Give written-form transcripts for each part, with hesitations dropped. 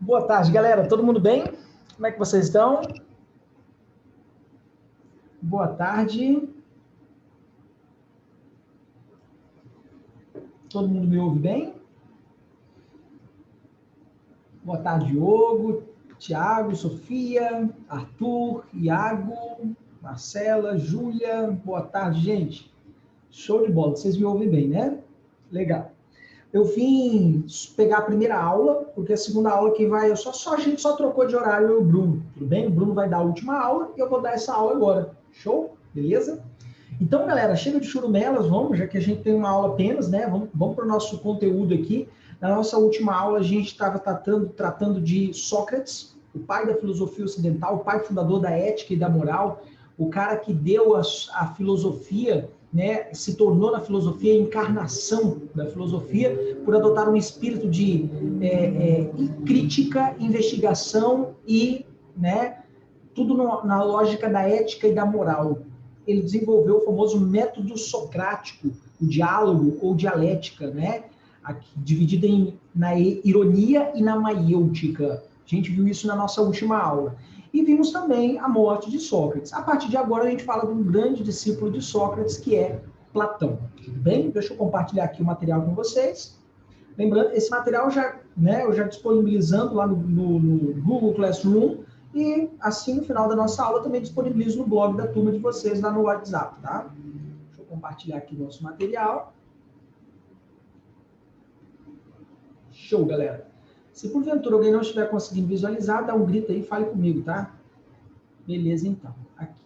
Boa tarde, galera. Todo mundo bem? Como é que vocês estão? Boa tarde. Todo mundo me ouve bem? Boa tarde, Diogo, Tiago, Sofia, Arthur, Iago, Marcela, Júlia. Boa tarde, gente. Show de bola. Vocês me ouvem bem, né? Legal. Eu vim pegar a primeira aula, porque a segunda aula que vai... A gente só trocou de horário, eu e o Bruno. Tudo bem? O Bruno vai dar a última aula e eu vou dar essa aula agora. Show? Beleza? Então, galera, chega de churumelas, vamos, já que a gente tem uma aula apenas, né? Vamos para o nosso conteúdo aqui. Na nossa última aula, a gente estava tratando de Sócrates, o pai da filosofia ocidental, o pai fundador da ética e da moral, o cara que deu a filosofia, né? Se tornou na filosofia a encarnação da filosofia por adotar um espírito de crítica, investigação e, né? Tudo na lógica da ética e da moral. Ele desenvolveu o famoso método socrático, o diálogo ou dialética, né? Aqui, dividida na ironia e na maiêutica. A gente viu isso na nossa última aula. E vimos também a morte de Sócrates. A partir de agora, a gente fala de um grande discípulo de Sócrates, que é Platão. Tudo bem? Deixa eu compartilhar aqui o material com vocês. Lembrando, esse material eu já disponibilizando lá no Google Classroom, e assim, no final da nossa aula, também disponibilizo no blog da turma de vocês, lá no WhatsApp, tá? Deixa eu compartilhar aqui o nosso material. Show, galera. Se porventura alguém não estiver conseguindo visualizar, dá um grito aí e fale comigo, tá? Beleza, então. Aqui.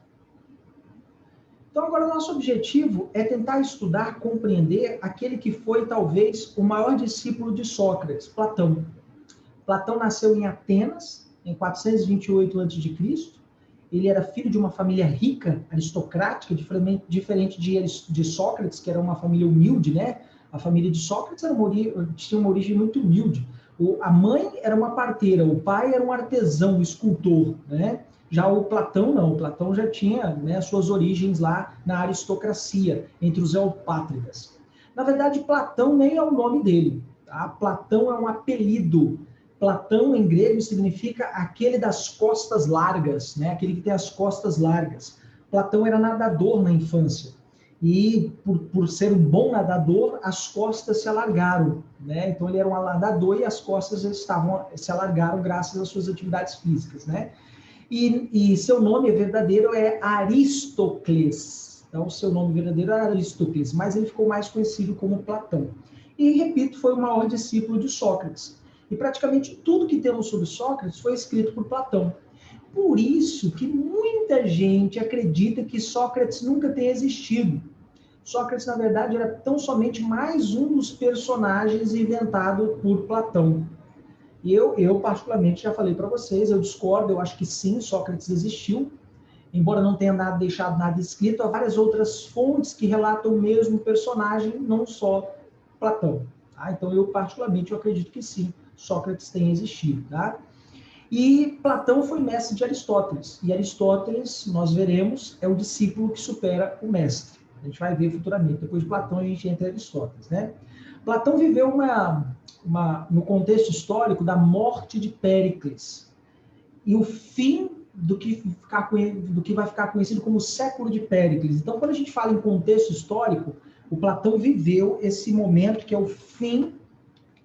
Então, agora o nosso objetivo é tentar estudar, compreender aquele que foi, talvez, o maior discípulo de Sócrates, Platão. Platão nasceu em Atenas, em 428 a.C. Ele era filho de uma família rica, aristocrática, diferente de Sócrates, que era uma família humilde, né? A família de Sócrates tinha uma origem muito humilde. A mãe era uma parteira, o pai era um artesão, um escultor, né? Já o Platão não, o Platão já tinha, né, suas origens lá na aristocracia, entre os eupátridas. Na verdade, Platão nem é o nome dele, tá? Platão é um apelido. Platão, em grego, significa aquele das costas largas, né? Aquele que tem as costas largas. Platão era nadador na infância. E, por ser um bom nadador, as costas se alargaram, né? Então, ele era um nadador e as costas se alargaram graças às suas atividades físicas, né? E seu nome verdadeiro é Aristócles. Então, seu nome verdadeiro era Aristócles, mas ele ficou mais conhecido como Platão. E, repito, foi o maior discípulo de Sócrates. E praticamente tudo que temos sobre Sócrates foi escrito por Platão. Por isso que muita gente acredita que Sócrates nunca tenha existido. Sócrates, na verdade, era tão somente mais um dos personagens inventado por Platão. E eu particularmente, já falei para vocês, eu discordo, eu acho que sim, Sócrates existiu, embora não tenha deixado nada escrito, há várias outras fontes que relatam o mesmo personagem, não só Platão. Tá? Então, eu particularmente, eu acredito que sim, Sócrates tenha existido. Tá? E Platão foi mestre de Aristóteles. E Aristóteles, nós veremos, é o discípulo que supera o mestre. A gente vai ver futuramente. Depois de Platão, a gente entra em Aristóteles. Né? Platão viveu no contexto histórico da morte de Péricles. E o fim do que vai ficar conhecido como o século de Péricles. Então, quando a gente fala em contexto histórico, o Platão viveu esse momento que é o fim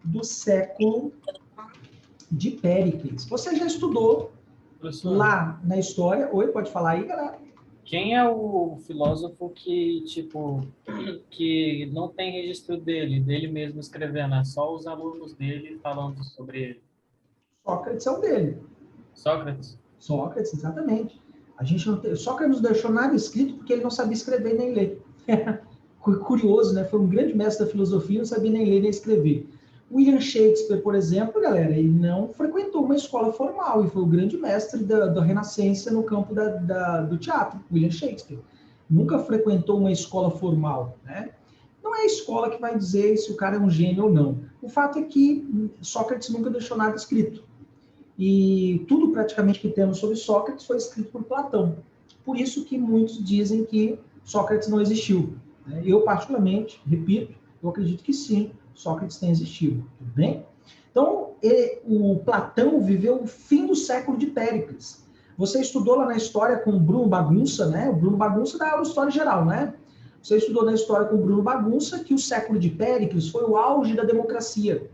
do século de Péricles. Você já estudou lá na história? Oi, pode falar aí, galera. Quem é o filósofo que, que não tem registro dele mesmo escrevendo, é só os alunos dele falando sobre ele? Sócrates é um dele. Sócrates? Sócrates, exatamente. Sócrates não deixou nada escrito porque ele não sabia escrever nem ler. Curioso, né? Foi um grande mestre da filosofia, não sabia nem ler nem escrever. William Shakespeare, por exemplo, galera, ele não frequentou uma escola formal e foi o grande mestre da Renascença no campo do teatro, William Shakespeare. Nunca frequentou uma escola formal, né? Não é a escola que vai dizer se o cara é um gênio ou não. O fato é que Sócrates nunca deixou nada escrito. E tudo praticamente que temos sobre Sócrates foi escrito por Platão. Por isso que muitos dizem que Sócrates não existiu. Eu, particularmente, repito, eu acredito que sim, Sócrates tem existido. Tudo bem? Então, o Platão viveu o fim do século de Péricles. Você estudou lá na história com o Bruno Bagunça, né? O Bruno Bagunça dá aula de história geral, né? Você estudou na história com o Bruno Bagunça que o século de Péricles foi o auge da democracia.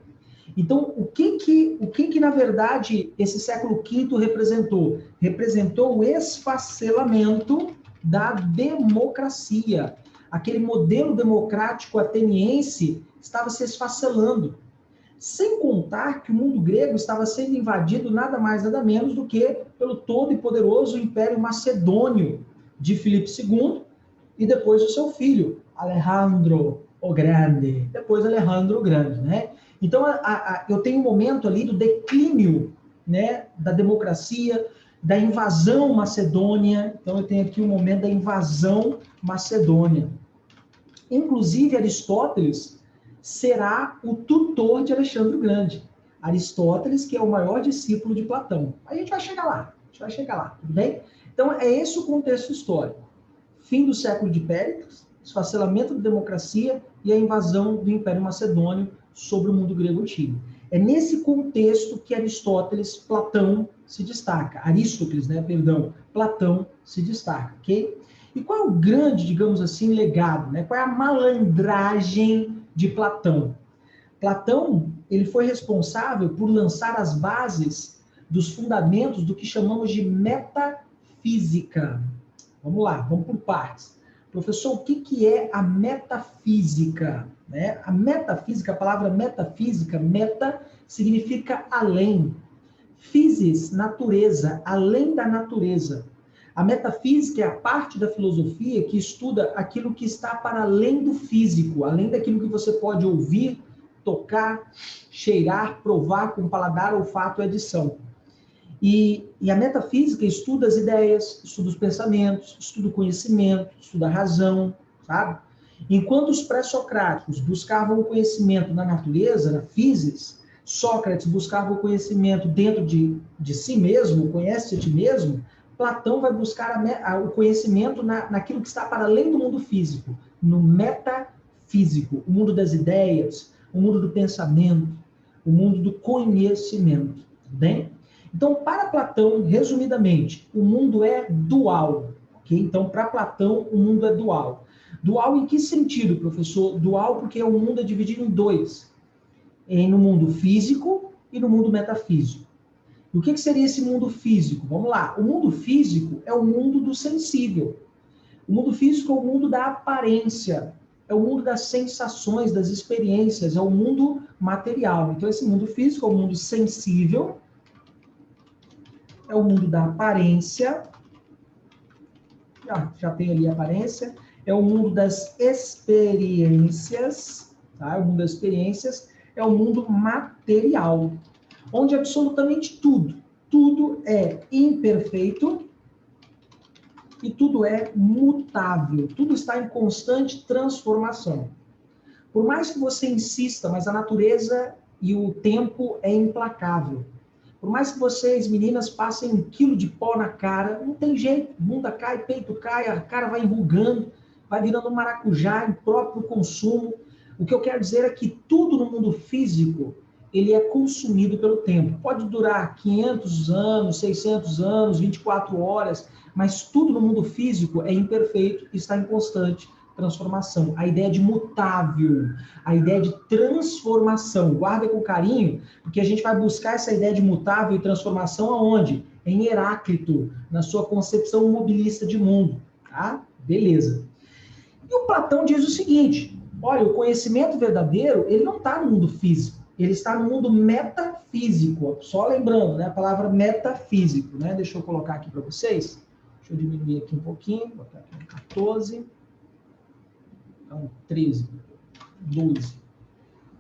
Então, o que na verdade, esse século V representou? Representou o esfacelamento da democracia. Aquele modelo democrático ateniense estava se esfacelando. Sem contar que o mundo grego estava sendo invadido nada mais, nada menos do que pelo todo e poderoso Império Macedônio de Filipe II e depois o seu filho, Alejandro o Grande. Depois Alejandro o Grande, né? Então, eu tenho um momento ali do declínio, né, da democracia, da invasão macedônia. Então, eu tenho aqui um momento da invasão macedônia. Inclusive, Aristóteles será o tutor de Alexandre o Grande. Aristóteles, que é o maior discípulo de Platão. A gente vai chegar lá, tudo bem? Então, é esse o contexto histórico. Fim do século de Péricles, esfacelamento da democracia e a invasão do Império Macedônio sobre o mundo grego antigo. É nesse contexto que Platão se destaca. Aristóteles, né, perdão, Platão se destaca, ok? E qual é o grande, digamos assim, legado, né? Qual é a malandragem de Platão? Platão, ele foi responsável por lançar as bases dos fundamentos do que chamamos de metafísica. Vamos lá, vamos por partes. Professor, o que é a metafísica? Né? A metafísica, a palavra metafísica, meta significa além. Physis, natureza, além da natureza. A metafísica é a parte da filosofia que estuda aquilo que está para além do físico, além daquilo que você pode ouvir, tocar, cheirar, provar com paladar, olfato e audição. E a metafísica estuda as ideias, estuda os pensamentos, estuda o conhecimento, estuda a razão, sabe? Enquanto os pré-socráticos buscavam o conhecimento na natureza, na physis, Sócrates buscava o conhecimento dentro de si mesmo, conhece a ti mesmo, Platão vai buscar o conhecimento naquilo que está para além do mundo físico, no metafísico, o mundo das ideias, o mundo do pensamento, o mundo do conhecimento, bem? Então, para Platão, resumidamente, o mundo é dual, ok? Então, para Platão, o mundo é dual. Dual em que sentido, professor? Dual porque o mundo é dividido em dois, no mundo físico e no mundo metafísico. E o que seria esse mundo físico? Vamos lá. O mundo físico é o mundo do sensível. O mundo físico é o mundo da aparência, é o mundo das sensações, das experiências, é o mundo material. Então, esse mundo físico é o mundo sensível, é o mundo da aparência, já tem ali a aparência, é o mundo das experiências, tá? O mundo das experiências é o mundo material, onde absolutamente tudo é imperfeito e tudo é mutável, tudo está em constante transformação. Por mais que você insista, mas a natureza e o tempo é implacável. Por mais que vocês, meninas, passem 1 quilo de pó na cara, não tem jeito, bunda cai, peito cai, a cara vai enrugando, vai virando um maracujá impróprio para o consumo. O que eu quero dizer é que tudo no mundo físico, ele é consumido pelo tempo. Pode durar 500 anos, 600 anos, 24 horas, mas tudo no mundo físico é imperfeito e está em constante transformação. A ideia de mutável, a ideia de transformação. Guarda com carinho, porque a gente vai buscar essa ideia de mutável e transformação aonde? Em Heráclito, na sua concepção mobilista de mundo. Tá? Beleza. E o Platão diz o seguinte, olha, o conhecimento verdadeiro, ele não está no mundo físico, ele está no mundo metafísico. Só lembrando, né, a palavra metafísico, né? Deixa eu colocar aqui para vocês. Deixa eu diminuir aqui um pouquinho, botar aqui no 14. Então, 13, 12.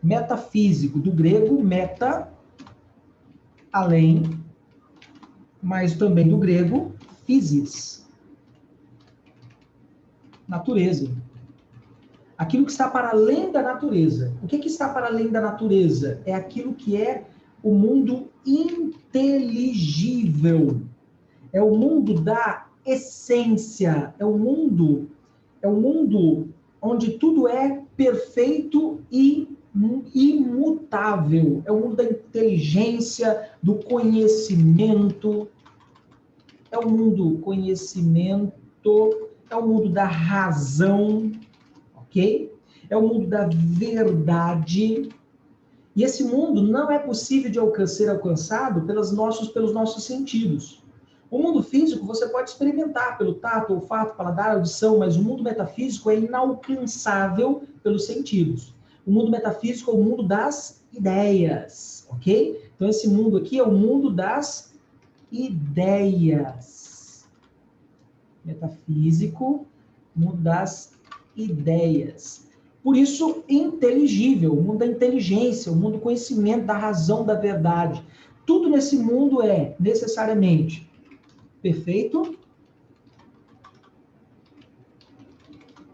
Metafísico, do grego, meta, além, mas também do grego, physis, natureza. Aquilo que está para além da natureza. O que está para além da natureza? É aquilo que é o mundo inteligível. É o mundo da essência. É o mundo onde tudo é perfeito e imutável. É o mundo da inteligência, do conhecimento. É o mundo do conhecimento, é o mundo da razão, ok? É o mundo da verdade. E esse mundo não é possível de ser alcançado pelos nossos sentidos. O mundo físico você pode experimentar pelo tato, olfato, paladar, audição, mas o mundo metafísico é inalcançável pelos sentidos. O mundo metafísico é o mundo das ideias, ok? Então esse mundo aqui é o mundo das ideias. Metafísico, mundo das ideias. Por isso, inteligível, o mundo da inteligência, o mundo do conhecimento, da razão, da verdade. Tudo nesse mundo é necessariamente perfeito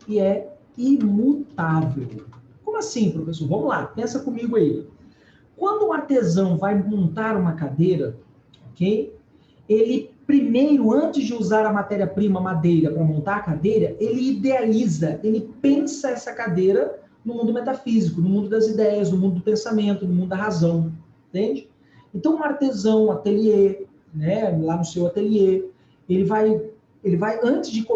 e é imutável. Como assim, professor? Vamos lá, pensa comigo aí. Quando o artesão vai montar uma cadeira, ok? Ele primeiro, antes de usar a matéria-prima madeira para montar a cadeira, ele idealiza, ele pensa essa cadeira no mundo metafísico, no mundo das ideias, no mundo do pensamento, no mundo da razão, entende? Então, um artesão, um ateliê, né, lá no seu ateliê, ele vai, antes de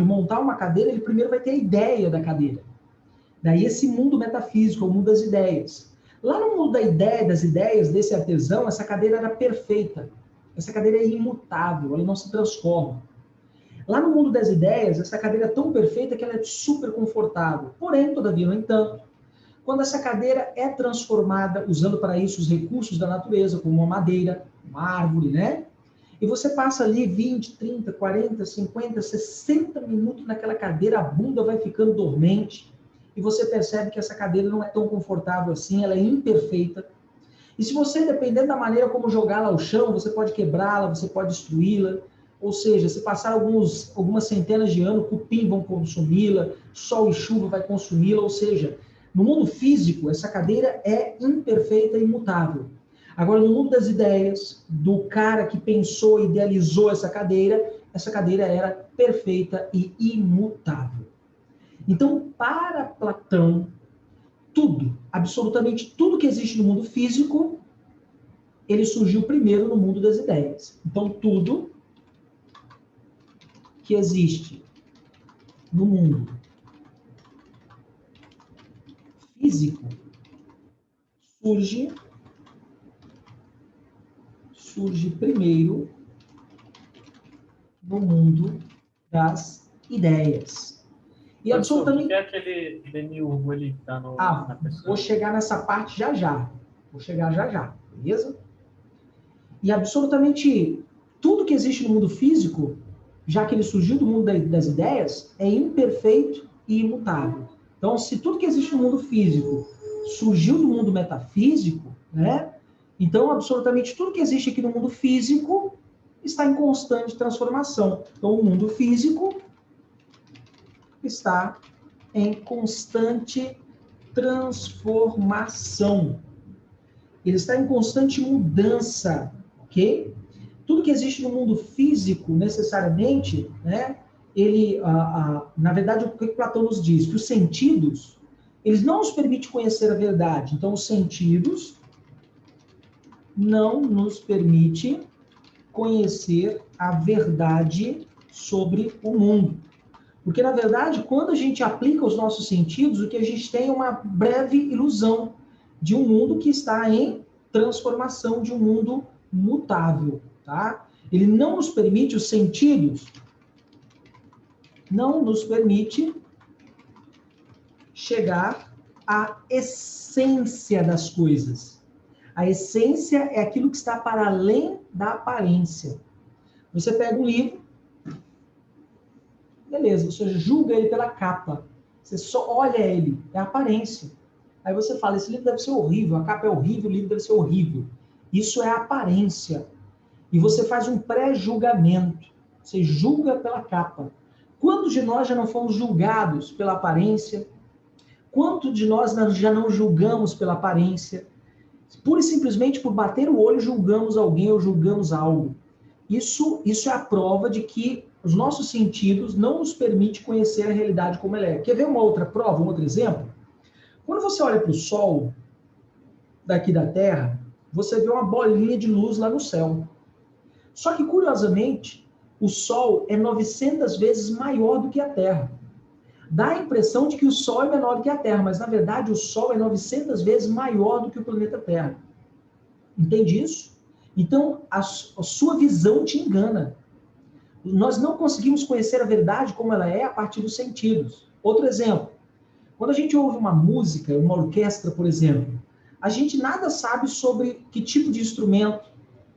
montar uma cadeira, ele primeiro vai ter a ideia da cadeira. Daí esse mundo metafísico, o mundo das ideias. Lá no mundo da ideia, das ideias desse artesão, essa cadeira era perfeita. Essa cadeira é imutável, ela não se transforma. Lá no mundo das ideias, essa cadeira é tão perfeita que ela é super confortável. Porém, todavia, no entanto, quando essa cadeira é transformada, usando para isso os recursos da natureza, como uma madeira, uma árvore, né? E você passa ali 20, 30, 40, 50, 60 minutos naquela cadeira, a bunda vai ficando dormente, e você percebe que essa cadeira não é tão confortável assim, ela é imperfeita. E se você, dependendo da maneira como jogá-la ao chão, você pode quebrá-la, você pode destruí-la. Ou seja, se passar algumas centenas de anos, cupim vão consumi-la, sol e chuva vai consumi-la. Ou seja, no mundo físico, essa cadeira é imperfeita e imutável. Agora, no mundo das ideias, do cara que pensou e idealizou essa cadeira era perfeita e imutável. Então, para Platão, tudo, absolutamente tudo que existe no mundo físico, ele surgiu primeiro no mundo das ideias. Então, tudo que existe no mundo físico surge primeiro no mundo das ideias. E absolutamente... Por que aquele demiurgo ali que está na pessoa? Vou chegar nessa parte já já. Beleza? E absolutamente tudo que existe no mundo físico, já que ele surgiu do mundo das ideias, é imperfeito e imutável. Então, se tudo que existe no mundo físico surgiu do mundo metafísico, né? Então, absolutamente tudo que existe aqui no mundo físico está em constante transformação. Então, o mundo físico está em constante transformação. Ele está em constante mudança, ok? Tudo que existe no mundo físico, necessariamente, né? Ele, na verdade, o que Platão nos diz? Que os sentidos, eles não nos permitem conhecer a verdade. Então, os sentidos não nos permitem conhecer a verdade sobre o mundo. Porque, na verdade, quando a gente aplica os nossos sentidos, o que a gente tem é uma breve ilusão de um mundo que está em transformação, de um mundo mutável, tá? Ele não nos permite, os sentidos, não nos permite chegar à essência das coisas. A essência é aquilo que está para além da aparência. Você pega um livro, beleza, você julga ele pela capa. Você só olha ele, é a aparência. Aí você fala, esse livro deve ser horrível, a capa é horrível, o livro deve ser horrível. Isso é a aparência. E você faz um pré-julgamento. Você julga pela capa. Quantos de nós já não fomos julgados pela aparência? Quantos de nós já não julgamos pela aparência? Pura e simplesmente por bater o olho, julgamos alguém ou julgamos algo. Isso é a prova de que os nossos sentidos não nos permitem conhecer a realidade como ela é. Quer ver uma outra prova, um outro exemplo? Quando você olha para o Sol, daqui da Terra, você vê uma bolinha de luz lá no céu. Só que, curiosamente, o Sol é 900 vezes maior do que a Terra. Dá a impressão de que o Sol é menor do que a Terra, mas, na verdade, o Sol é 900 vezes maior do que o planeta Terra. Entende isso? Então, a sua visão te engana. Nós não conseguimos conhecer a verdade como ela é a partir dos sentidos. Outro exemplo. Quando a gente ouve uma música, uma orquestra, por exemplo, a gente nada sabe sobre que tipo de instrumento,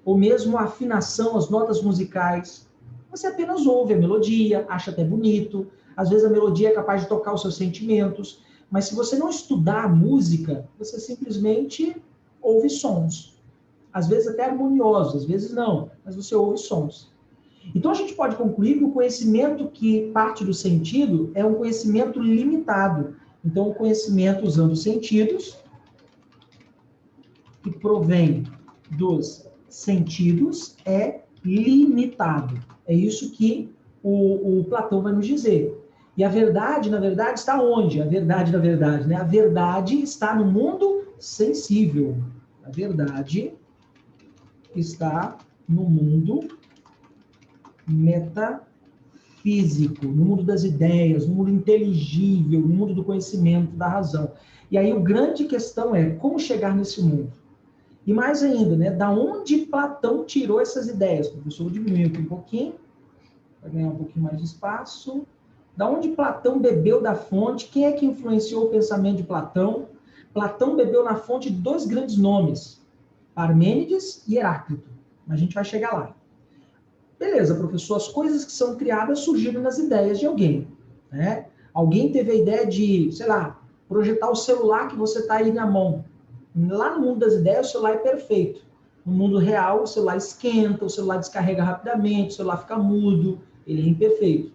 ou mesmo a afinação, as notas musicais. Você apenas ouve a melodia, acha até bonito, às vezes a melodia é capaz de tocar os seus sentimentos, mas se você não estudar a música, você simplesmente ouve sons. Às vezes até harmoniosos, às vezes não, mas você ouve sons. Então a gente pode concluir que o conhecimento que parte do sentido é um conhecimento limitado. Então o conhecimento usando os sentidos, que provém dos sentidos, é limitado. É isso que o Platão vai nos dizer. E a verdade, na verdade, está onde? A verdade, na verdade, né? A verdade está no mundo sensível. A verdade está no mundo metafísico, no mundo das ideias, no mundo inteligível, no mundo do conhecimento, da razão. E aí a grande questão é como chegar nesse mundo. E mais ainda, né? Da onde Platão tirou essas ideias? O professor diminuiu aqui um pouquinho, para ganhar um pouquinho mais de espaço. Da onde Platão bebeu da fonte? Quem é que influenciou o pensamento de Platão? Platão bebeu na fonte de dois grandes nomes, Parmênides e Heráclito. A gente vai chegar lá. Beleza, professor, as coisas que são criadas surgiram nas ideias de alguém, né? Alguém teve a ideia de, sei lá, projetar o celular que você está aí na mão. Lá no mundo das ideias, o celular é perfeito. No mundo real, o celular esquenta, o celular descarrega rapidamente, o celular fica mudo, ele é imperfeito.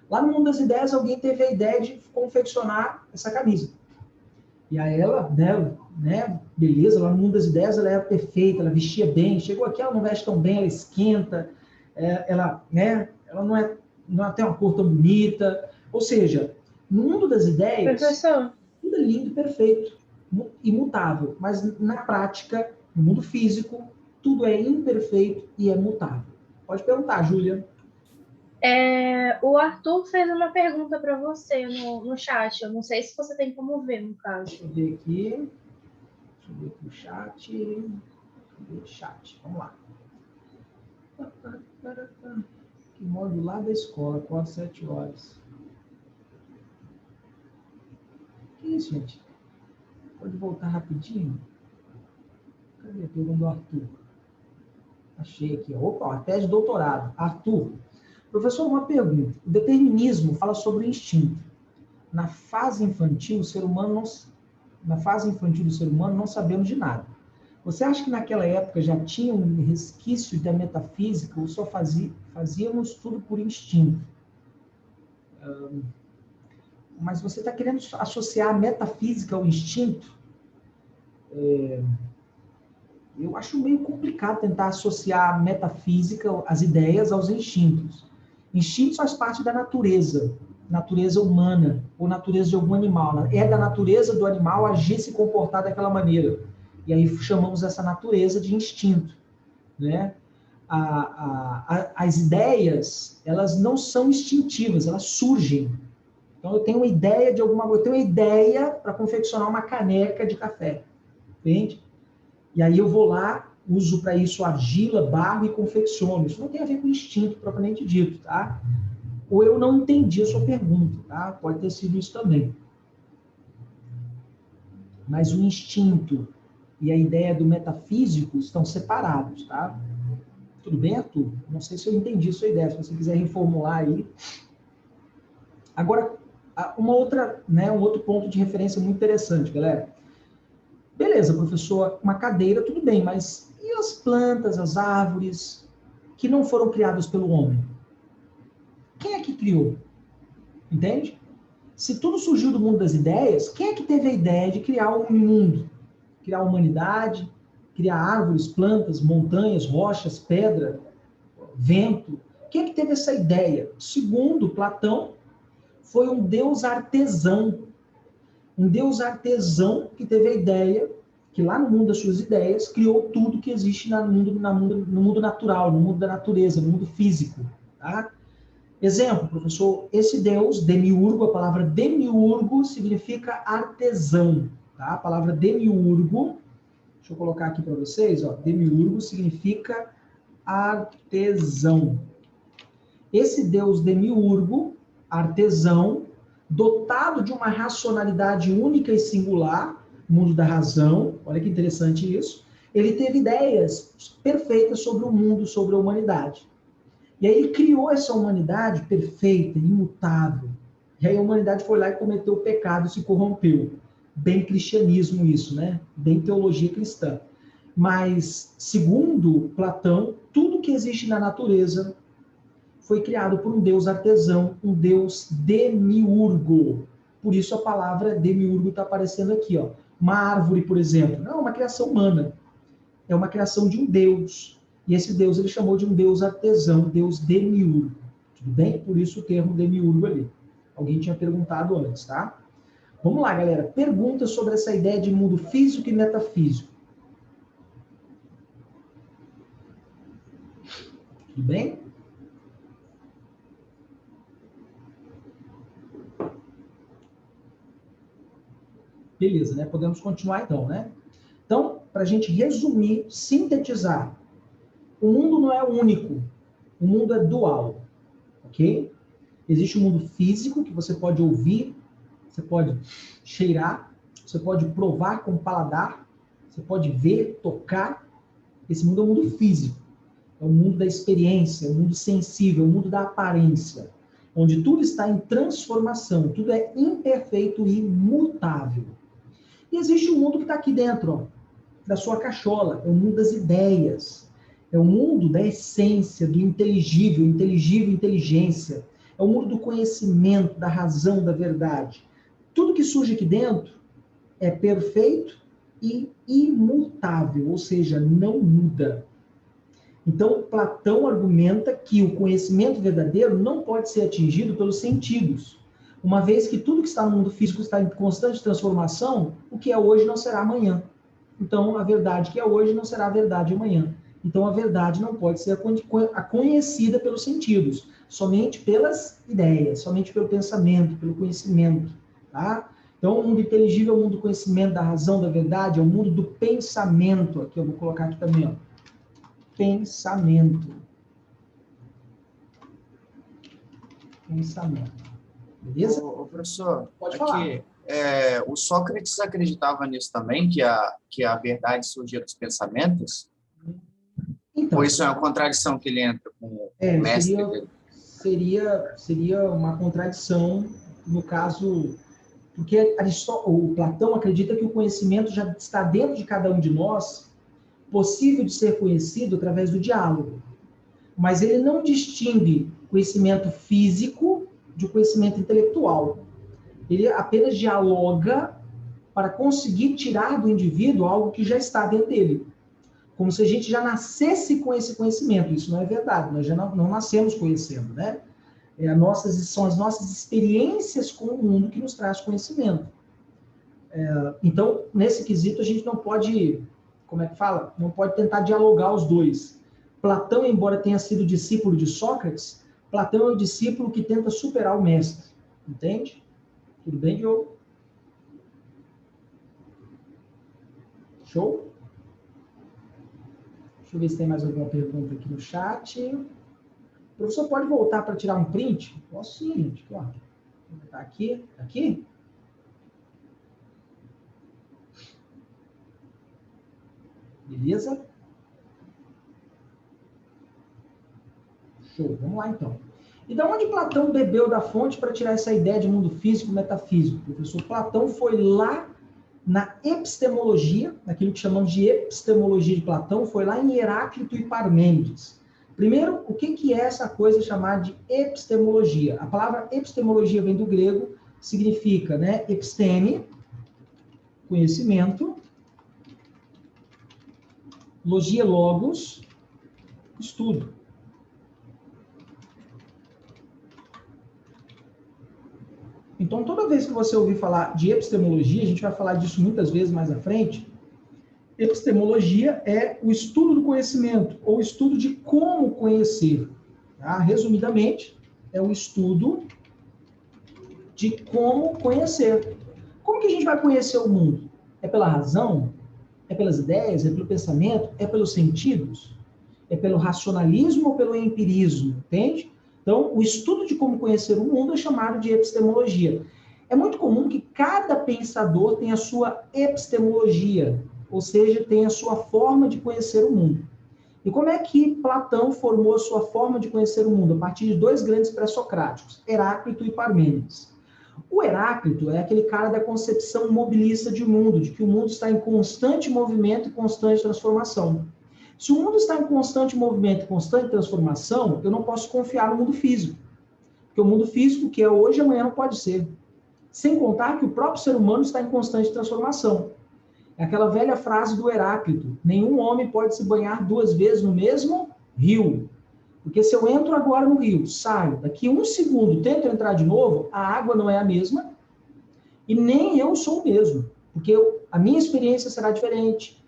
Lá no mundo das ideias, alguém teve a ideia de confeccionar essa camisa. E aí ela, né, beleza, lá no mundo das ideias ela era perfeita, ela vestia bem, chegou aqui, ela não veste tão bem, ela esquenta, ela não tem uma cor tão bonita. Ou seja, no mundo das ideias, Professor, tudo é lindo, perfeito, imutável. Mas na prática, no mundo físico, tudo é imperfeito e é mutável. Pode perguntar, Júlia. o Arthur fez uma pergunta para você no chat. Eu não sei se você tem como ver, no caso. Deixa eu ver aqui. Deixa eu ver aqui o chat. Chat, vamos lá. Que moro lá da escola, quase 7 horas. Que isso, gente? Pode voltar rapidinho? Cadê a pergunta do Arthur? Achei aqui. Opa, a tese de doutorado. Arthur, professor, uma pergunta. O determinismo fala sobre o instinto. Na fase infantil do ser humano não sabemos de nada. Você acha que naquela época já tinha um resquício da metafísica ou só fazíamos tudo por instinto? Mas você está querendo associar a metafísica ao instinto? Eu acho meio complicado tentar associar a metafísica, as ideias, aos instintos. Instintos faz parte da natureza humana, ou natureza de algum animal. É da natureza do animal agir, se comportar daquela maneira. E aí chamamos essa natureza de instinto, né? As ideias, elas não são instintivas, elas surgem. Então, eu tenho uma ideia de alguma coisa, eu tenho uma ideia para confeccionar uma caneca de café, entende? E aí eu vou lá, uso para isso argila, barro e confecciono. Isso não tem a ver com instinto propriamente dito, tá? Ou eu não entendi a sua pergunta, tá? Pode ter sido isso também. Mas o instinto e a ideia do metafísico estão separados, tá? Tudo bem, Arthur? Não sei se eu entendi a sua ideia, se você quiser reformular aí. Agora, um outro ponto de referência muito interessante, galera. Beleza, professor, uma cadeira, tudo bem, mas e as plantas, as árvores, que não foram criadas pelo homem? Quem é que criou? Entende? Se tudo surgiu do mundo das ideias, quem é que teve a ideia de criar um mundo? Criar a humanidade, criar árvores, plantas, montanhas, rochas, pedra, vento. Quem é que teve essa ideia? Segundo Platão, foi um deus artesão. Um Deus artesão que teve a ideia, que lá no mundo das suas ideias, criou tudo que existe no mundo natural, no mundo da natureza, no mundo físico. Tá? Exemplo, professor, esse Deus, demiurgo, a palavra demiurgo significa artesão. Tá? A palavra demiurgo, deixa eu colocar aqui para vocês, ó, demiurgo significa artesão. Esse Deus demiurgo, artesão, dotado de uma racionalidade única e singular, mundo da razão, olha que interessante isso, ele teve ideias perfeitas sobre o mundo, sobre a humanidade. E aí ele criou essa humanidade perfeita, imutável. E aí a humanidade foi lá e cometeu o pecado e se corrompeu. Bem cristianismo isso, né? Bem teologia cristã. Mas, segundo Platão, tudo que existe na natureza foi criado por um Deus artesão, um Deus demiurgo. Por isso a palavra demiurgo está aparecendo aqui, ó. Uma árvore, por exemplo, não é uma criação humana, é uma criação de um Deus. E esse Deus ele chamou de um Deus artesão, Deus demiurgo. Tudo bem? Por isso o termo demiurgo ali. Alguém tinha perguntado antes, tá? Vamos lá, galera. Perguntas sobre essa ideia de mundo físico e metafísico. Tudo bem? Beleza, né? Podemos continuar então, né? Então, para a gente resumir, sintetizar, o mundo não é único, o mundo é dual, ok? Existe um mundo físico que você pode ouvir, você pode cheirar, você pode provar com o paladar, você pode ver, tocar. Esse mundo é um mundo físico, é o mundo da experiência, é o mundo sensível, é o mundo da aparência, onde tudo está em transformação, tudo é imperfeito e imutável. E existe um mundo que está aqui dentro, ó, da sua cachola, é o mundo das ideias, é o mundo da essência, do inteligível, inteligência, é o mundo do conhecimento, da razão, da verdade. Tudo que surge aqui dentro é perfeito e imutável, ou seja, não muda. Então, Platão argumenta que o conhecimento verdadeiro não pode ser atingido pelos sentidos, uma vez que tudo que está no mundo físico está em constante transformação, o que é hoje não será amanhã. Então, a verdade que é hoje não será a verdade amanhã. Então, a verdade não pode ser conhecida pelos sentidos, somente pelas ideias, somente pelo pensamento, pelo conhecimento. Tá? Então, o mundo inteligível é o mundo do conhecimento, da razão, da verdade, é o mundo do pensamento. Aqui eu vou colocar aqui também, ó. Pensamento. Pensamento. Beleza? Ô, professor, Pode aqui, falar. O Sócrates acreditava nisso também, que a verdade surgia dos pensamentos? Então, Ou isso é uma contradição que ele entra com o mestre dele? Seria uma contradição, no caso, porque o Platão acredita que o conhecimento já está dentro de cada um de nós, possível de ser conhecido através do diálogo. Mas ele não distingue conhecimento físico de conhecimento intelectual. Ele apenas dialoga para conseguir tirar do indivíduo algo que já está dentro dele. Como se a gente já nascesse com esse conhecimento. Isso não é verdade, nós já não nascemos conhecendo, né? São as nossas experiências com o mundo que nos traz conhecimento. Então, nesse quesito, a gente não pode, como é que fala? Não pode tentar dialogar os dois. Platão, embora tenha sido discípulo de Sócrates, Platão é o discípulo que tenta superar o mestre. Entende? Tudo bem, Diogo? Show? Deixa eu ver se tem mais alguma pergunta aqui no chat. O professor pode voltar para tirar um print? Posso sim, gente. Ó, tá aqui. Aqui? Beleza? Show. Vamos lá, então. E da onde Platão bebeu da fonte para tirar essa ideia de mundo físico e metafísico? O professor Platão foi lá na epistemologia, naquilo que chamamos de epistemologia de Platão, foi lá em Heráclito e Parmênides. Primeiro, o que é essa coisa chamada de epistemologia? A palavra epistemologia vem do grego, significa, né, episteme, conhecimento, logia, logos, estudo. Então, toda vez que você ouvir falar de epistemologia, a gente vai falar disso muitas vezes mais à frente, epistemologia é o estudo do conhecimento, ou estudo de como conhecer. Tá? Resumidamente, é o estudo de como conhecer. Como que a gente vai conhecer o mundo? É pela razão? É pelas ideias? É pelo pensamento? É pelos sentidos? É pelo racionalismo ou pelo empirismo? Entende? Então, o estudo de como conhecer o mundo é chamado de epistemologia. É muito comum que cada pensador tenha a sua epistemologia, ou seja, tem a sua forma de conhecer o mundo. E como é que Platão formou a sua forma de conhecer o mundo? A partir de dois grandes pré-socráticos, Heráclito e Parmênides. O Heráclito é aquele cara da concepção mobilista de mundo, de que o mundo está em constante movimento e constante transformação. Se o mundo está em constante movimento e constante transformação, eu não posso confiar no mundo físico. Porque o mundo físico, que é hoje, amanhã não pode ser. Sem contar que o próprio ser humano está em constante transformação. É aquela velha frase do Heráclito: nenhum homem pode se banhar duas vezes no mesmo rio. Porque se eu entro agora no rio, saio, daqui um segundo tento entrar de novo, a água não é a mesma e nem eu sou o mesmo. Porque a minha experiência será diferente,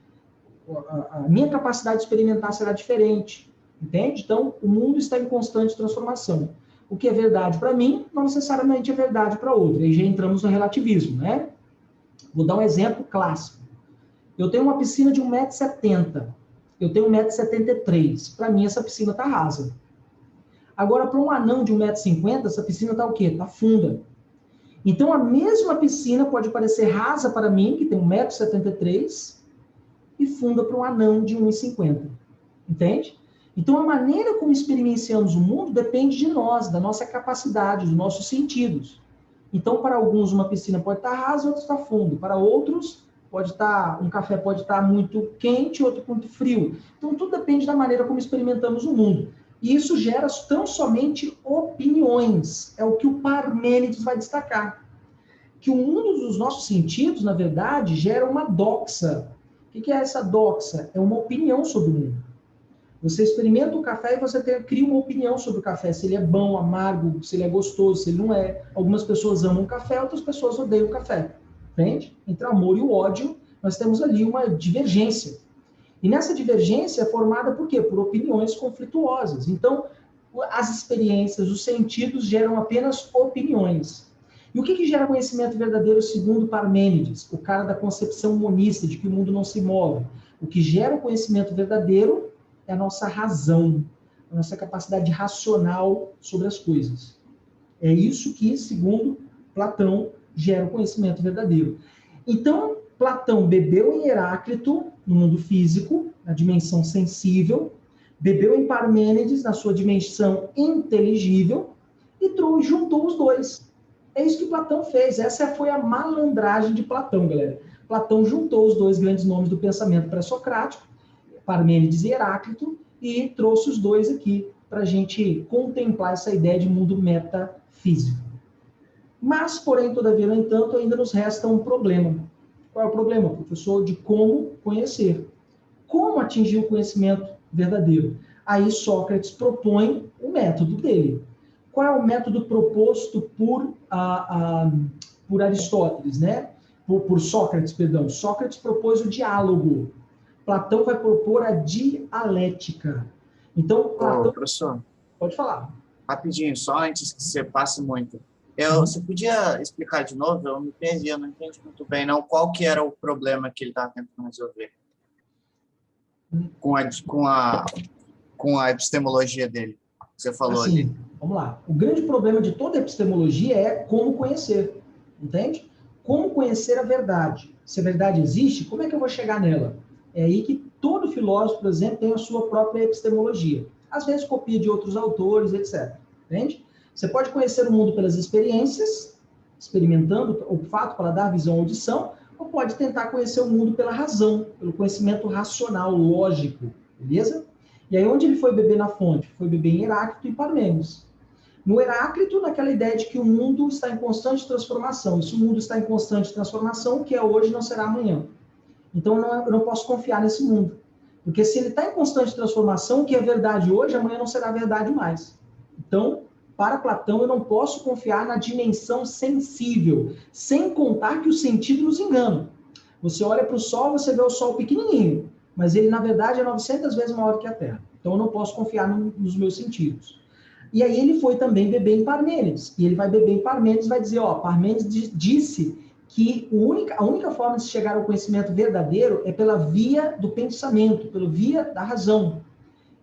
a minha capacidade de experimentar será diferente. Entende? Então, o mundo está em constante transformação. O que é verdade para mim, não necessariamente é verdade para outro. Aí já entramos no relativismo, né? Vou dar um exemplo clássico. Eu tenho uma piscina de 1,70 m. Eu tenho 1,73 m. Para mim, essa piscina está rasa. Agora, para um anão de 1,50 m, essa piscina está o quê? Está funda. Então, a mesma piscina pode parecer rasa para mim, que tem 1,73 m, e funda para um anão de 1,50 m. Entende? Então, a maneira como experienciamos o mundo depende de nós, da nossa capacidade, dos nossos sentidos. Então, para alguns, uma piscina pode estar rasa, outra está funda. Para outros, um café pode estar muito quente, outro muito frio. Então, tudo depende da maneira como experimentamos o mundo. E isso gera tão somente opiniões. É o que o Parmênides vai destacar. Que o mundo dos nossos sentidos, na verdade, gera uma doxa. O que é essa doxa? É uma opinião sobre o mundo. Você experimenta o café e você cria uma opinião sobre o café. Se ele é bom, amargo, se ele é gostoso, se ele não é. Algumas pessoas amam o café, outras pessoas odeiam o café. Entende? Entre o amor e o ódio, nós temos ali uma divergência. E nessa divergência é formada por quê? Por opiniões conflituosas. Então, as experiências, os sentidos geram apenas opiniões. E o que gera conhecimento verdadeiro segundo Parmênides, o cara da concepção monista, de que o mundo não se move? O que gera o conhecimento verdadeiro é a nossa razão, a nossa capacidade racional sobre as coisas. É isso que, segundo Platão, gera o conhecimento verdadeiro. Então, Platão bebeu em Heráclito, no mundo físico, na dimensão sensível, bebeu em Parmênides, na sua dimensão inteligível, e juntou os dois. É isso que Platão fez. Essa foi a malandragem de Platão, galera. Platão juntou os dois grandes nomes do pensamento pré-socrático, Parmênides e Heráclito, e trouxe os dois aqui para a gente contemplar essa ideia de mundo metafísico. Mas, porém, todavia, no entanto, ainda nos resta um problema. Qual é o problema, professor? De como conhecer. Como atingir o conhecimento verdadeiro? Aí Sócrates propõe o método dele. Qual é o método proposto por Aristóteles, né? Por Sócrates, perdão. Sócrates propôs o diálogo. Platão vai propor a dialética. Então, Platão... professor, pode falar. Rapidinho, só antes que você passe muito. Você podia explicar de novo? Eu me perdi, eu não entendi muito bem, não. Qual que era o problema que ele estava tentando resolver com a epistemologia dele? Você falou assim, ali. Vamos lá. O grande problema de toda epistemologia é como conhecer. Entende? Como conhecer a verdade. Se a verdade existe, como é que eu vou chegar nela? É aí que todo filósofo, por exemplo, tem a sua própria epistemologia. Às vezes copia de outros autores, etc. Entende? Você pode conhecer o mundo pelas experiências, experimentando o fato, paladar, visão, audição, ou pode tentar conhecer o mundo pela razão, pelo conhecimento racional, lógico, beleza? E aí onde ele foi beber na fonte? Foi beber em Heráclito e Parmênides. No Heráclito, naquela ideia de que o mundo está em constante transformação. E se o mundo está em constante transformação, o que é hoje não será amanhã. Então eu não posso confiar nesse mundo. Porque se ele está em constante transformação, o que é verdade hoje, amanhã não será verdade mais. Então, Para Platão, eu não posso confiar na dimensão sensível, sem contar que o sentido nos engana. Você olha para o Sol, você vê o Sol pequenininho, mas ele, na verdade, é 900 vezes maior que a Terra. Então, eu não posso confiar nos meus sentidos. E aí ele foi também beber em Parmênides. E ele vai beber em Parmênides, vai dizer, Parmênides disse que a única forma de se chegar ao conhecimento verdadeiro é pela via do pensamento, pela via da razão.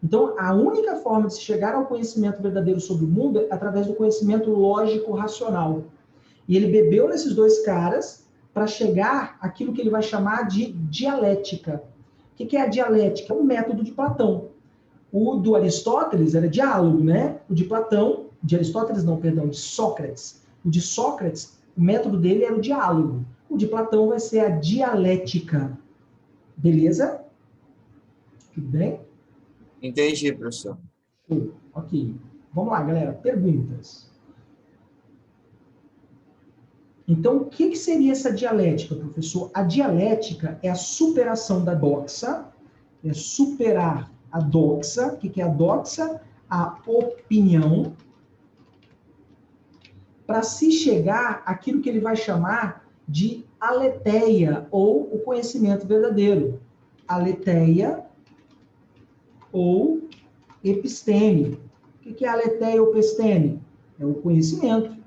Então, a única forma de se chegar ao conhecimento verdadeiro sobre o mundo é através do conhecimento lógico-racional. E ele bebeu nesses dois caras para chegar àquilo que ele vai chamar de dialética. O que é a dialética? É um método de Platão. O do Aristóteles era diálogo, né? O de Platão, de Aristóteles não, perdão, de Sócrates. O de Sócrates, o método dele era o diálogo. O de Platão vai ser a dialética. Beleza? Tudo bem? Entendi, professor. Ok. Vamos lá, galera. Perguntas. Então, o que seria essa dialética, professor? A dialética é a superação da doxa, é superar a doxa. O que é a doxa? A opinião, para se chegar àquilo que ele vai chamar de aletheia, ou o conhecimento verdadeiro. Aletheia ou episteme. O que é aletheia ou episteme? É o conhecimento.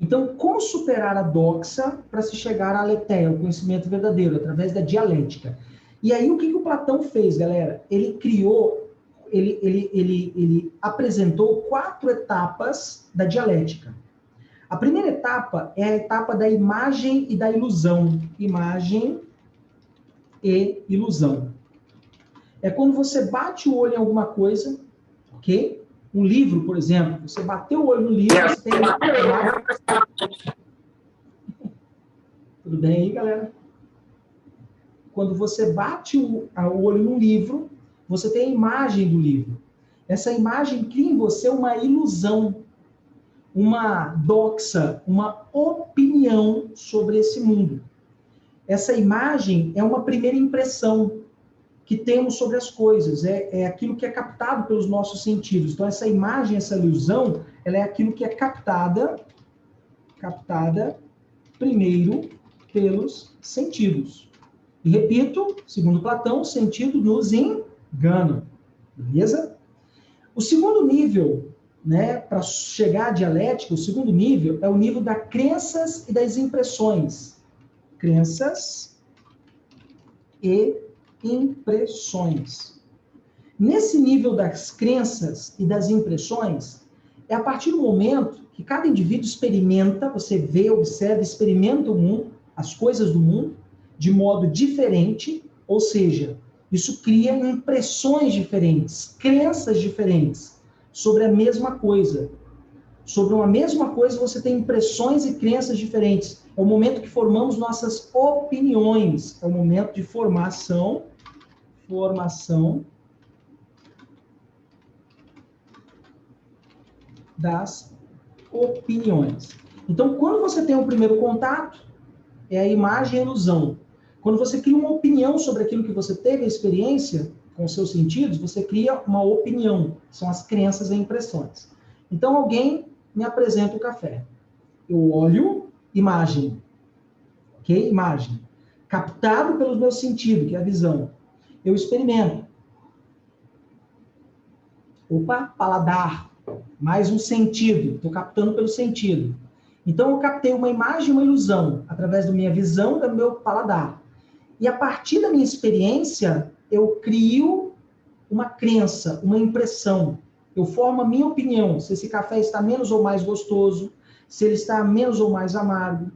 Então, como superar a doxa para se chegar à aletheia, o conhecimento verdadeiro, através da dialética? E aí, o que o Platão fez, galera? Ele criou, ele apresentou 4 etapas da dialética. A primeira etapa é a etapa da imagem e da ilusão. Imagem e ilusão. É quando você bate o olho em alguma coisa, ok? Um livro, por exemplo, você bateu o olho no livro, você tem uma imagem. Tudo bem aí, galera? Quando você bate o olho no livro, você tem a imagem do livro. Essa imagem cria em você uma ilusão, uma doxa, uma opinião sobre esse mundo. Essa imagem é uma primeira impressão que temos sobre as coisas, é aquilo que é captado pelos nossos sentidos. Então, essa imagem, essa ilusão, ela é aquilo que é captada primeiro pelos sentidos. E repito, segundo Platão, o sentido nos engana. Beleza? O segundo nível, né, para chegar à dialética, o segundo nível é o nível das crenças e das impressões. Crenças e impressões. Nesse nível das crenças e das impressões, é a partir do momento que cada indivíduo experimenta, você vê, observa, experimenta o mundo, as coisas do mundo, de modo diferente, ou seja, isso cria impressões diferentes, crenças diferentes sobre a mesma coisa. Sobre uma mesma coisa você tem impressões e crenças diferentes. É o momento que formamos nossas opiniões. É o momento de formação das opiniões. Então, quando você tem o primeiro contato, é a imagem e a ilusão. Quando você cria uma opinião sobre aquilo que você teve a experiência com os seus sentidos, você cria uma opinião. São as crenças e impressões. Então, alguém me apresenta o café. Eu olho, imagem. Ok? Imagem. Captado pelos meus sentidos, que é a visão. Eu experimento. Opa, paladar. Mais um sentido. Estou captando pelo sentido. Então, eu captei uma imagem e uma ilusão através da minha visão e do meu paladar. E a partir da minha experiência, eu crio uma crença, uma impressão. Eu formo a minha opinião, se esse café está menos ou mais gostoso, se ele está menos ou mais amargo,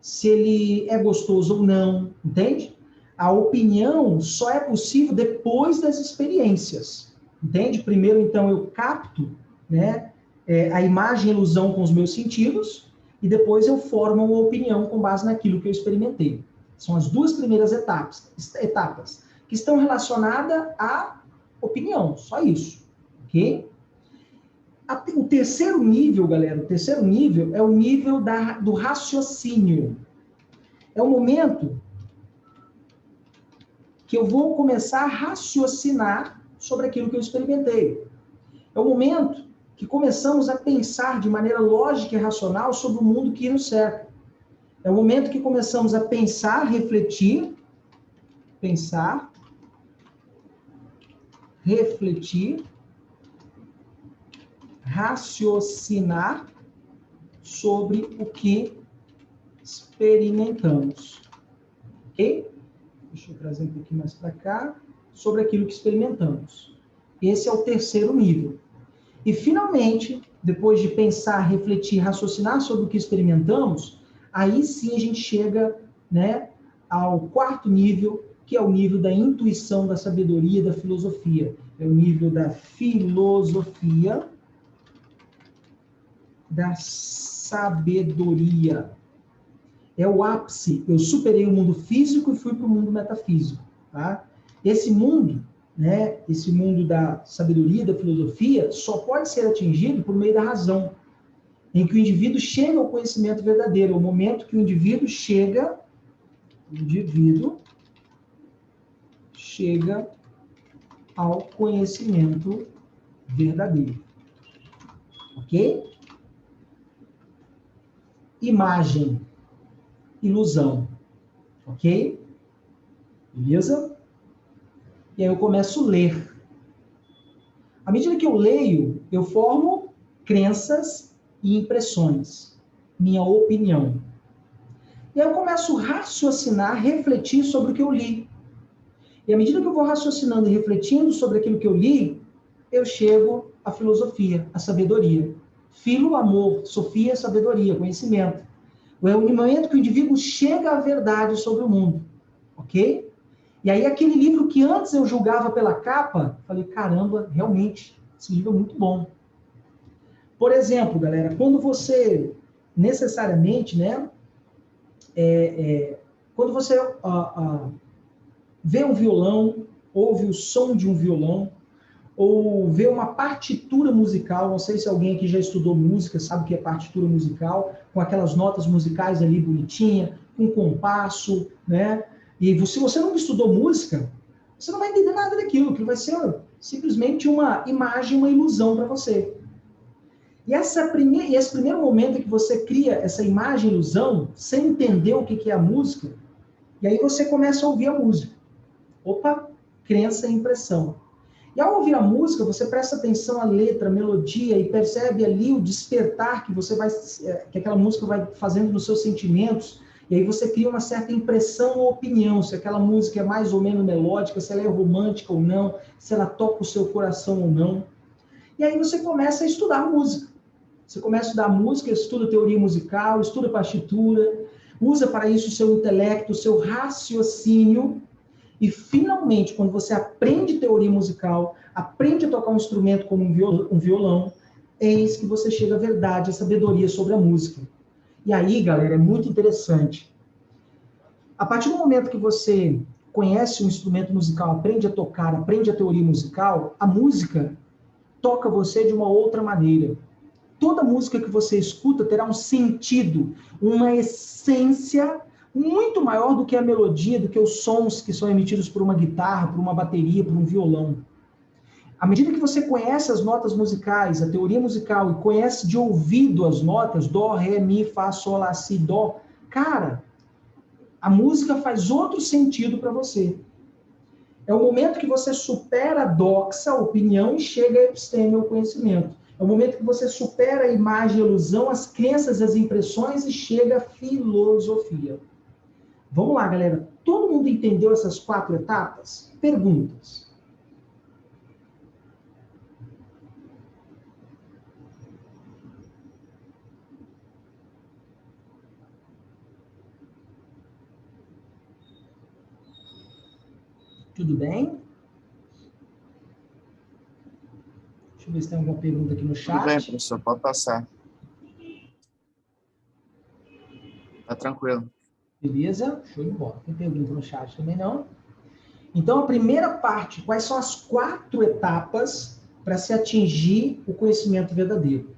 se ele é gostoso ou não, entende? A opinião só é possível depois das experiências, entende? Primeiro, então, eu capto, né, a imagem e a ilusão com os meus sentidos, e depois eu formo uma opinião com base naquilo que eu experimentei. São as duas primeiras etapas que estão relacionadas à opinião, só isso, ok? O terceiro nível, galera, o terceiro nível é o nível do raciocínio. É o momento que eu vou começar a raciocinar sobre aquilo que eu experimentei. É o momento que começamos a pensar de maneira lógica e racional sobre o mundo que nos cerca. É o momento que começamos a pensar, refletir, raciocinar sobre o que experimentamos. Ok? Deixa eu trazer um pouquinho mais para cá. Sobre aquilo que experimentamos. Esse é o terceiro nível. E, finalmente, depois de pensar, refletir, raciocinar sobre o que experimentamos, aí sim a gente chega, né, ao quarto nível, que é o nível da intuição, da sabedoria, da filosofia. É o nível da filosofia, da sabedoria. É o ápice. Eu superei o mundo físico e fui para o mundo metafísico. Tá? Esse mundo, né, esse mundo da sabedoria, da filosofia, só pode ser atingido por meio da razão, em que o indivíduo chega ao conhecimento verdadeiro. É o momento que o indivíduo chega ao conhecimento verdadeiro. Ok? Imagem, ilusão. Ok? Beleza? E aí eu começo a ler. À medida que eu leio, eu formo crenças e impressões. Minha opinião. E aí eu começo a raciocinar, refletir sobre o que eu li. E à medida que eu vou raciocinando e refletindo sobre aquilo que eu li, eu chego à filosofia, à sabedoria. Filo, amor, sofia, sabedoria, conhecimento. É o momento que o indivíduo chega à verdade sobre o mundo. Ok? E aí aquele livro que antes eu julgava pela capa, falei, caramba, realmente, esse livro é muito bom. Por exemplo, galera, quando você necessariamente, né, quando você vê um violão, ouve o som de um violão, ou vê uma partitura musical, não sei se alguém aqui já estudou música, sabe o que é partitura musical, com aquelas notas musicais ali bonitinha, com compasso, né? E se você não estudou música, você não vai entender nada daquilo, que vai ser simplesmente uma imagem, uma ilusão para você. E esse primeiro momento que você cria essa imagem, ilusão, sem entender o que é a música, e aí você começa a ouvir a música. Opa, crença e impressão. E ao ouvir a música, você presta atenção à letra, à melodia, e percebe ali o despertar que aquela música vai fazendo nos seus sentimentos, e aí você cria uma certa impressão ou opinião, se aquela música é mais ou menos melódica, se ela é romântica ou não, se ela toca o seu coração ou não. E aí você começa a estudar música. Você começa a estudar música, estuda teoria musical, estuda partitura, usa para isso o seu intelecto, o seu raciocínio. E, finalmente, quando você aprende teoria musical, aprende a tocar um instrumento como um violão, eis que você chega à verdade, à sabedoria sobre a música. E aí, galera, é muito interessante. A partir do momento que você conhece um instrumento musical, aprende a tocar, aprende a teoria musical, a música toca você de uma outra maneira. Toda música que você escuta terá um sentido, uma essência muito maior do que a melodia, do que os sons que são emitidos por uma guitarra, por uma bateria, por um violão. À medida que você conhece as notas musicais, a teoria musical, e conhece de ouvido as notas, dó, ré, mi, fá, sol, lá, si, dó, cara, a música faz outro sentido para você. É o momento que você supera a doxa, a opinião, e chega a episteme, ao conhecimento. É o momento que você supera a imagem, a ilusão, as crenças, as impressões, e chega à filosofia. Vamos lá, galera. Todo mundo entendeu essas 4 etapas? Perguntas. Tudo bem? Deixa eu ver se tem alguma pergunta aqui no chat. Tudo bem, professor. Pode passar. Tá tranquilo. Beleza? Show de bola. Tem pergunta no chat também, não? Então, a primeira parte, quais são as 4 etapas para se atingir o conhecimento verdadeiro?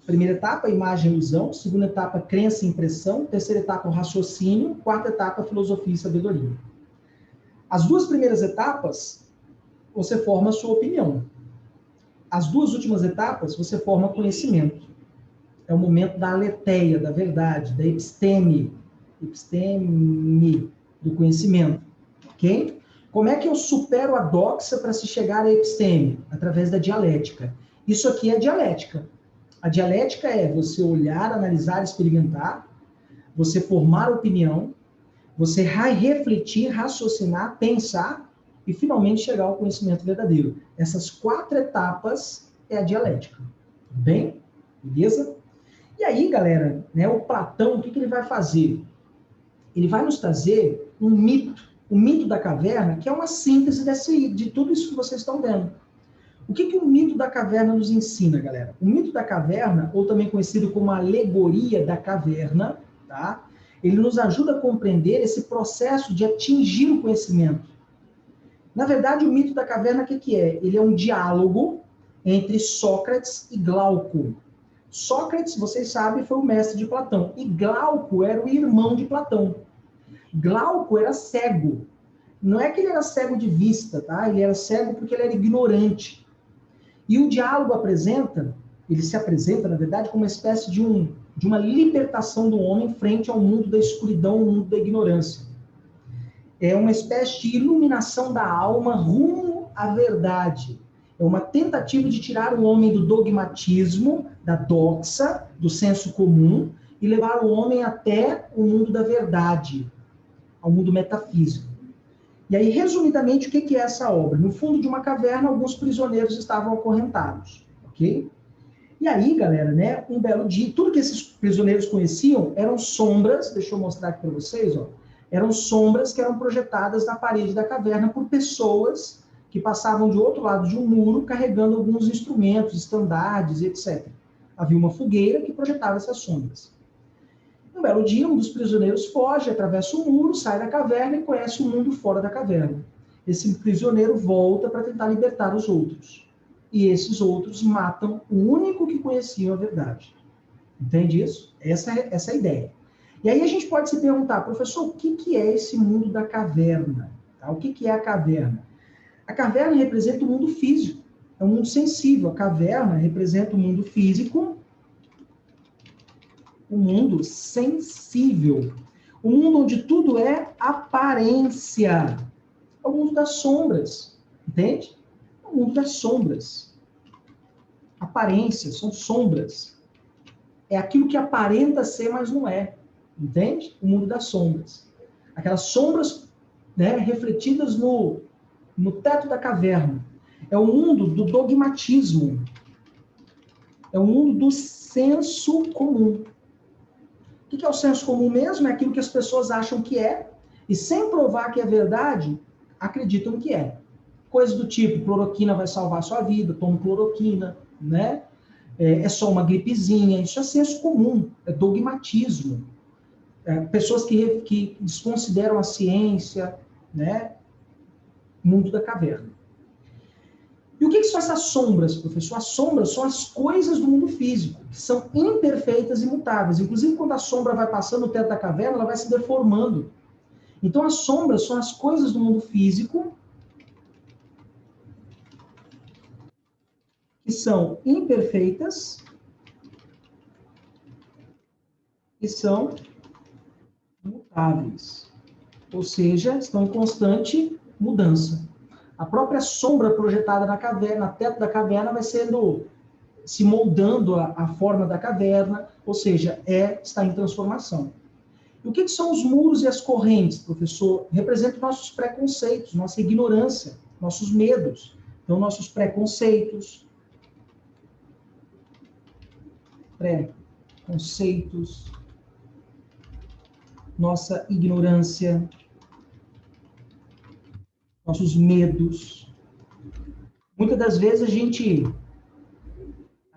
Primeira etapa, imagem e ilusão. Segunda etapa, crença e impressão. Terceira etapa, o raciocínio. Quarta etapa, filosofia e sabedoria. As 2 primeiras etapas, você forma a sua opinião. As duas últimas etapas, você forma conhecimento. É o momento da aletheia, da verdade, da episteme do conhecimento. Ok? Como é que eu supero a doxa para se chegar à episteme? Através da dialética. Isso aqui é dialética. A dialética é você olhar, analisar, experimentar, você formar opinião, você refletir, raciocinar, pensar e finalmente chegar ao conhecimento verdadeiro. Essas 4 etapas é a dialética. Tudo bem? Beleza? E aí, galera, né, o Platão, o que ele vai fazer? Ele vai nos trazer um mito, o mito da caverna, que é uma síntese de tudo isso que vocês estão vendo. O que o mito da caverna nos ensina, galera? O mito da caverna, ou também conhecido como a alegoria da caverna, tá? Ele nos ajuda a compreender esse processo de atingir o conhecimento. Na verdade, o mito da caverna, o que é? Ele é um diálogo entre Sócrates e Glauco. Sócrates, vocês sabem, foi o mestre de Platão. E Glauco era o irmão de Platão. Glauco era cego. Não é que ele era cego de vista, tá? Ele era cego porque ele era ignorante. E o diálogo ele se apresenta, na verdade, como uma espécie de uma libertação do homem frente ao mundo da escuridão, ao mundo da ignorância. É uma espécie de iluminação da alma rumo à verdade. É uma tentativa de tirar o homem do dogmatismo, da doxa, do senso comum, e levar o homem até o mundo da verdade, ao mundo metafísico. E aí, resumidamente, o que é essa obra? No fundo de uma caverna, alguns prisioneiros estavam acorrentados, ok? E aí, galera, né, um belo dia, tudo que esses prisioneiros conheciam eram sombras, deixa eu mostrar aqui para vocês, ó, eram sombras que eram projetadas na parede da caverna por pessoas que passavam de outro lado de um muro carregando alguns instrumentos, estandardes, etc. Havia uma fogueira que projetava essas sombras. Um belo dia, um dos prisioneiros foge, atravessa o muro, sai da caverna e conhece o mundo fora da caverna. Esse prisioneiro volta para tentar libertar os outros. E esses matam o único que conhecia a verdade. Entende isso? Essa é a ideia. E aí a gente pode se perguntar, professor, o que é esse mundo da caverna? Tá? O que é a caverna? A caverna representa o mundo físico. É um mundo sensível. A caverna representa o mundo físico, o mundo sensível. O mundo onde tudo é aparência. É o mundo das sombras. Entende? É o mundo das sombras. Aparência, são sombras. É aquilo que aparenta ser, mas não é. Entende? O mundo das sombras. Aquelas sombras, né, refletidas no teto da caverna. É o mundo do dogmatismo. É o mundo do senso comum. O que é o senso comum mesmo? É aquilo que as pessoas acham que é, e sem provar que é verdade, acreditam que é. Coisas do tipo, cloroquina vai salvar a sua vida, tome cloroquina, né? É só uma gripezinha, isso é senso comum, é dogmatismo. Pessoas que desconsideram a ciência, né? Mundo da caverna. E o que são essas sombras, professor? As sombras são as coisas do mundo físico, que são imperfeitas e mutáveis. Inclusive, quando a sombra vai passando no teto da caverna, ela vai se deformando. Então, as sombras são as coisas do mundo físico que são imperfeitas e são mutáveis. Ou seja, estão em constante mudança. A própria sombra projetada na caverna, no teto da caverna, vai se moldando a forma da caverna, ou seja, está em transformação. E o que são os muros e as correntes, professor? Representam nossos preconceitos, nossa ignorância, nossos medos. Então, nossos preconceitos, nossa ignorância, nossos medos. Muitas das vezes a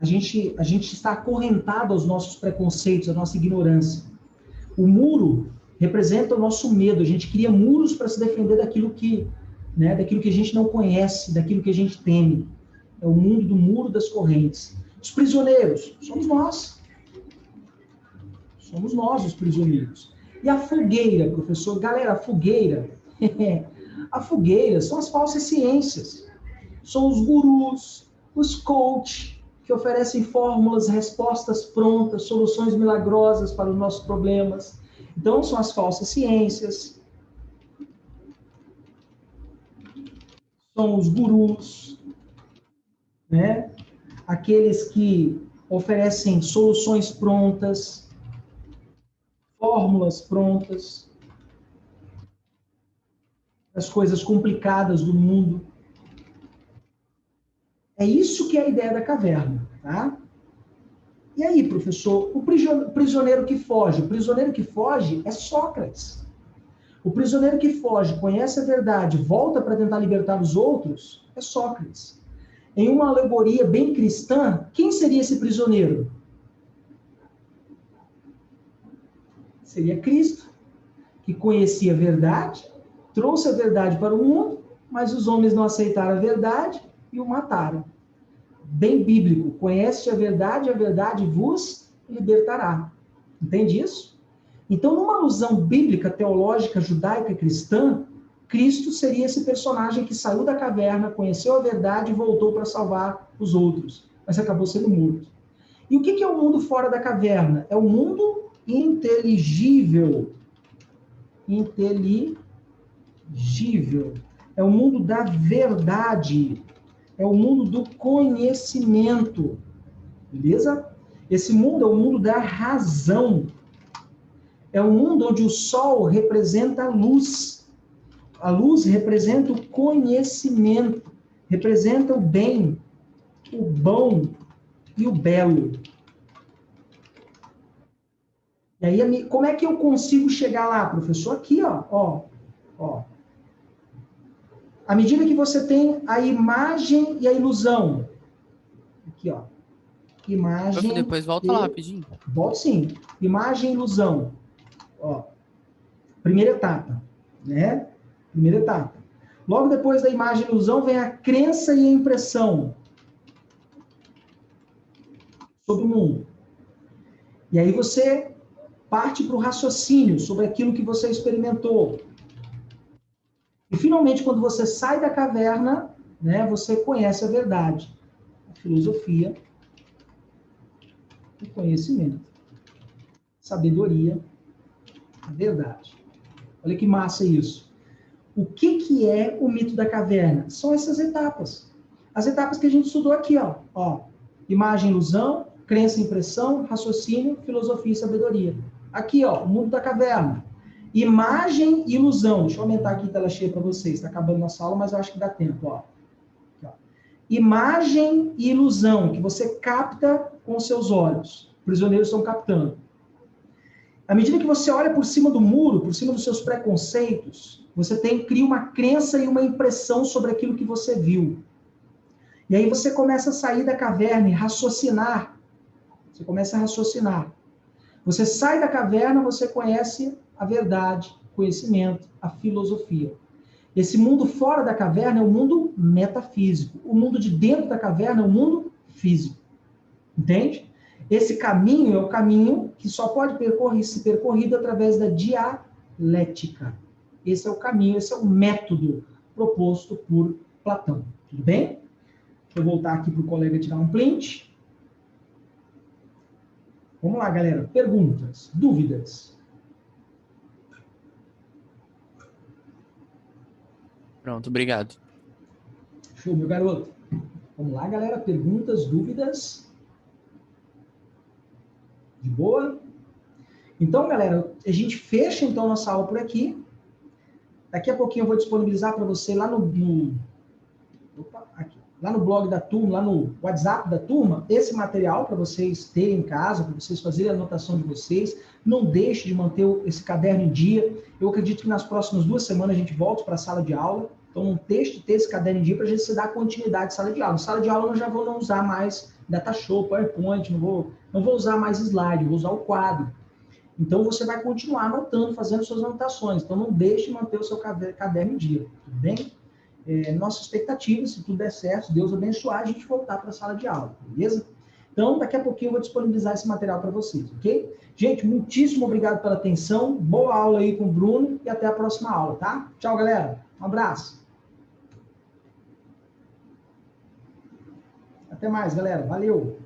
gente está acorrentado aos nossos preconceitos, à nossa ignorância. O muro representa o nosso medo. A gente cria muros para se defender daquilo que a gente não conhece, daquilo que a gente teme. É o mundo do muro das correntes. Os prisioneiros somos nós. Somos nós os prisioneiros. E a fogueira, professor? Galera, a fogueira... A fogueira são as falsas ciências. São os gurus, os coach, que oferecem fórmulas, respostas prontas, soluções milagrosas para os nossos problemas. Então, são as falsas ciências, são os gurus, né? Aqueles que oferecem soluções prontas, fórmulas prontas, as coisas complicadas do mundo. É isso que é a ideia da caverna, tá? E aí, professor, o prisioneiro que foge? O prisioneiro que foge é Sócrates. O prisioneiro que foge, conhece a verdade, volta para tentar libertar os outros, é Sócrates. Em uma alegoria bem cristã, quem seria esse prisioneiro? Seria Cristo, que conhecia a verdade, trouxe a verdade para o mundo, mas os homens não aceitaram a verdade e o mataram. Bem bíblico, conhece a verdade vos libertará. Entende isso? Então, numa alusão bíblica, teológica, judaica, cristã, Cristo seria esse personagem que saiu da caverna, conheceu a verdade e voltou para salvar os outros, mas acabou sendo morto. E o que é o mundo fora da caverna? É o mundo inteligível. Inteligível. É o mundo da verdade. É o mundo do conhecimento. Beleza? Esse mundo é o mundo da razão. É um mundo onde o sol representa a luz. A luz representa o conhecimento, representa o bem, o bom e o belo. E aí, como é que eu consigo chegar lá, professor? Aqui, ó. À medida que você tem a imagem e a ilusão. Aqui, ó. Imagem. Depois volta lá rapidinho. Volto sim. Imagem e ilusão. Ó. Primeira etapa, né? Primeira etapa. Logo depois da imagem e ilusão vem a crença e a impressão sobre o mundo. E aí você parte para o raciocínio sobre aquilo que você experimentou. E finalmente, quando você sai da caverna, né, você conhece a verdade. A filosofia, o conhecimento, sabedoria, a verdade. Olha que massa isso. O que é o mito da caverna? São essas etapas. As etapas que a gente estudou aqui, ó. Imagem, ilusão, crença, impressão, raciocínio, filosofia e sabedoria. Aqui, ó, o mundo da caverna. Imagem e ilusão. Deixa eu aumentar aqui a tela cheia para vocês. Está acabando nossa aula, mas eu acho que dá tempo, ó. Aqui, ó. Imagem e ilusão, que você capta com os seus olhos. Os prisioneiros estão captando. À medida que você olha por cima do muro, por cima dos seus preconceitos, você cria uma crença e uma impressão sobre aquilo que você viu. E aí você começa a sair da caverna e raciocinar. Você começa a raciocinar. Você sai da caverna, você conhece a verdade, o conhecimento, a filosofia. Esse mundo fora da caverna é o mundo metafísico. O mundo de dentro da caverna é o mundo físico. Entende? Esse caminho é o caminho que só pode ser percorrido através da dialética. Esse é o caminho, esse é o método proposto por Platão. Tudo bem? Vou voltar aqui para o colega tirar um print. Vamos lá, galera. Perguntas, dúvidas? Pronto, obrigado. Show, meu garoto. Vamos lá, galera. Perguntas, dúvidas? De boa? Então, galera, a gente fecha então nossa aula por aqui. Daqui a pouquinho eu vou disponibilizar para você lá lá no blog da turma, lá no WhatsApp da turma, esse material para vocês terem em casa, para vocês fazerem a anotação de vocês. Não deixe de manter esse caderno em dia. Eu acredito que nas próximas 2 semanas a gente volta para a sala de aula. Então, não deixe de ter esse caderno em dia para a gente se dar continuidade à sala de aula. Na sala de aula eu já vou não usar mais DataShow, PowerPoint, não vou usar mais slide, vou usar o quadro. Então, você vai continuar anotando, fazendo suas anotações. Então, não deixe de manter o seu caderno em dia, tudo bem? Nossa expectativa, se tudo der certo, Deus abençoar, a gente voltar para a sala de aula, beleza? Então, daqui a pouquinho eu vou disponibilizar esse material para vocês, ok? Gente, muitíssimo obrigado pela atenção, boa aula aí com o Bruno e até a próxima aula, tá? Tchau, galera. Um abraço. Até mais, galera. Valeu!